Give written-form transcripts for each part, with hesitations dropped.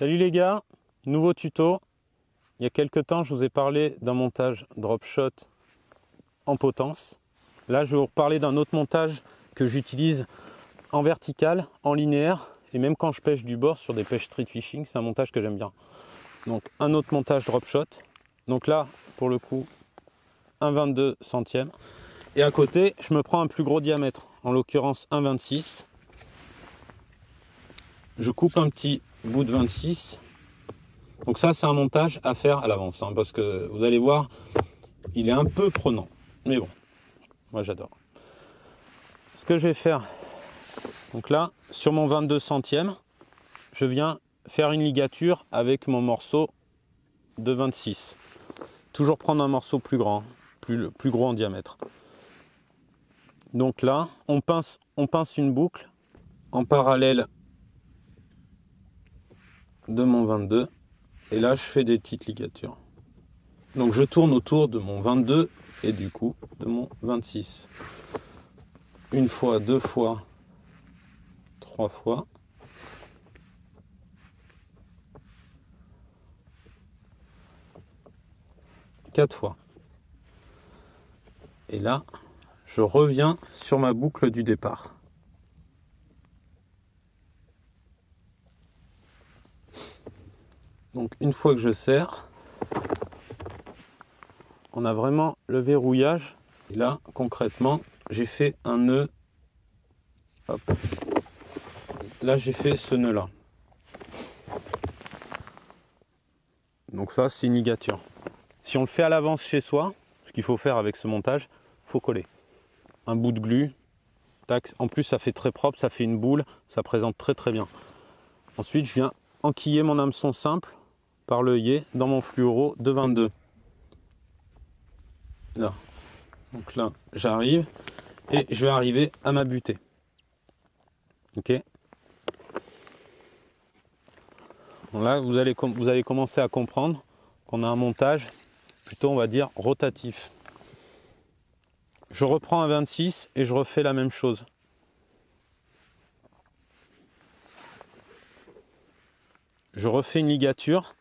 Salut les gars, nouveau tuto. Il y a quelques temps, je vous ai parlé d'un montage drop shot en potence. Là, je vais vous reparler d'un autre montage que j'utilise en vertical, en linéaire, et même quand je pêche du bord sur des pêches street fishing, c'est un montage que j'aime bien. Donc un autre montage drop shot. Donc là, pour le coup, un 22 centième. Et à côté, je me prends un plus gros diamètre, en l'occurrence un 26. Je coupe un petit bout de 26. Donc ça, c'est un montage à faire à l'avance, hein, parce que vous allez voir, il est un peu prenant. Mais bon, moi j'adore. Ce que je vais faire, donc là, sur mon 22 centième, je viens faire une ligature avec mon morceau de 26. Toujours prendre un morceau plus grand, plus gros en diamètre. Donc là, on pince une boucle en parallèle de mon 22. Et là, je fais des petites ligatures. Donc je tourne autour de mon 22 et du coup de mon 26. Une fois, deux fois, trois fois. Quatre fois. Et là, je reviens sur ma boucle du départ. Donc une fois que je serre, on a vraiment le verrouillage. Et là, concrètement, j'ai fait un nœud. Hop. Là, j'ai fait ce nœud-là. Donc ça, c'est une ligature. Si on le fait à l'avance chez soi, ce qu'il faut faire avec ce montage, il faut coller. Un bout de glu. Tac. En plus, ça fait très propre, ça fait une boule, ça présente très très bien. Ensuite, je viens enquiller mon hameçon simple par l'œillet dans mon fluoro de 22. Là. Donc là, j'arrive et je vais arriver à ma butée. Ok. Donc là, vous allez commencer à comprendre qu'on a un montage plutôt, on va dire, rotatif. Je reprends un 26 et je refais la même chose. Je refais une ligature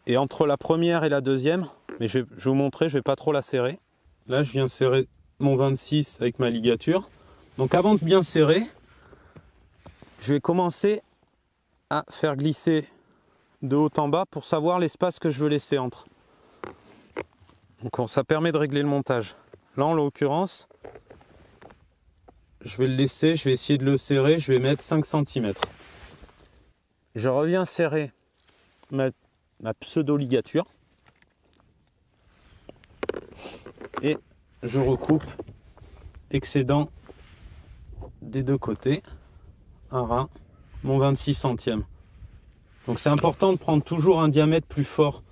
et entre la première et la deuxième, mais je vais vous montrer, je ne vais pas trop la serrer. Là, je viens serrer mon 26 avec ma ligature. Donc avant de bien serrer, je vais commencer à faire glisser de haut en bas pour savoir l'espace que je veux laisser entre. Donc ça permet de régler le montage. Là, en l'occurrence, je vais le laisser, je vais essayer de le serrer, je vais mettre 5 cm. Je reviens serrer ma pseudo-ligature et je recoupe excédent des deux côtés, un ras, mon 26 centième. Donc c'est important de prendre toujours un diamètre plus fort,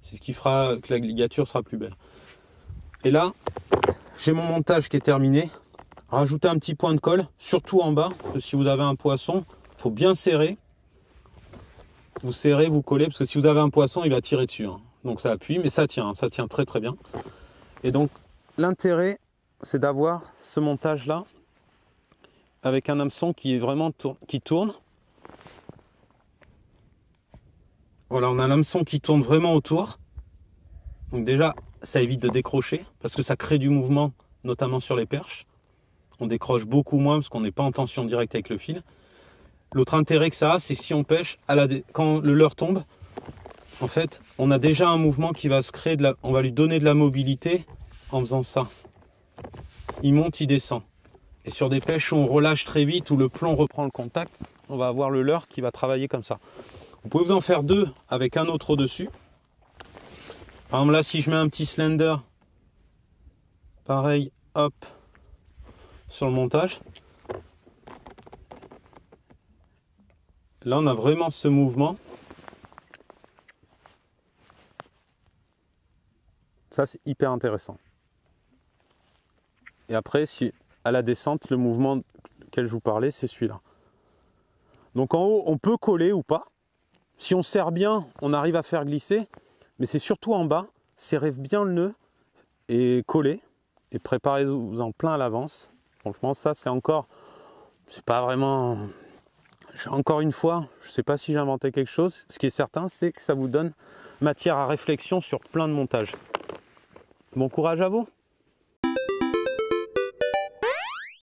c'est ce qui fera que la ligature sera plus belle. Et là, j'ai mon montage qui est terminé. Rajoutez un petit point de colle, surtout en bas, parce que si vous avez un poisson, il faut bien serrer. Vous serrez, vous collez, parce que si vous avez un poisson, il va tirer dessus. Hein. Donc ça appuie, mais ça tient très très bien. Et donc l'intérêt, c'est d'avoir ce montage-là, avec un hameçon qui est vraiment qui tourne. Voilà, on a un hameçon qui tourne vraiment autour. Donc déjà, ça évite de décrocher, parce que ça crée du mouvement, notamment sur les perches. On décroche beaucoup moins, parce qu'on n'est pas en tension directe avec le fil. L'autre intérêt que ça a, c'est si on pêche, quand le leurre tombe, en fait, on a déjà un mouvement qui va se créer, on va lui donner de la mobilité en faisant ça. Il monte, il descend. Et sur des pêches où on relâche très vite, où le plomb reprend le contact, on va avoir le leurre qui va travailler comme ça. Vous pouvez vous en faire deux avec un autre au-dessus. Par exemple là, si je mets un petit slender, pareil, hop, sur le montage. Là, on a vraiment ce mouvement. Ça, c'est hyper intéressant. Et après, si à la descente, le mouvement auquel je vous parlais, c'est celui-là. Donc en haut, on peut coller ou pas. Si on serre bien, on arrive à faire glisser. Mais c'est surtout en bas, serrez bien le nœud et collez. Et préparez-vous en plein à l'avance. Franchement, ça, c'est encore... C'est pas vraiment... Encore une fois, je ne sais pas si j'ai inventé quelque chose. Ce qui est certain, c'est que ça vous donne matière à réflexion sur plein de montages. Bon courage à vous!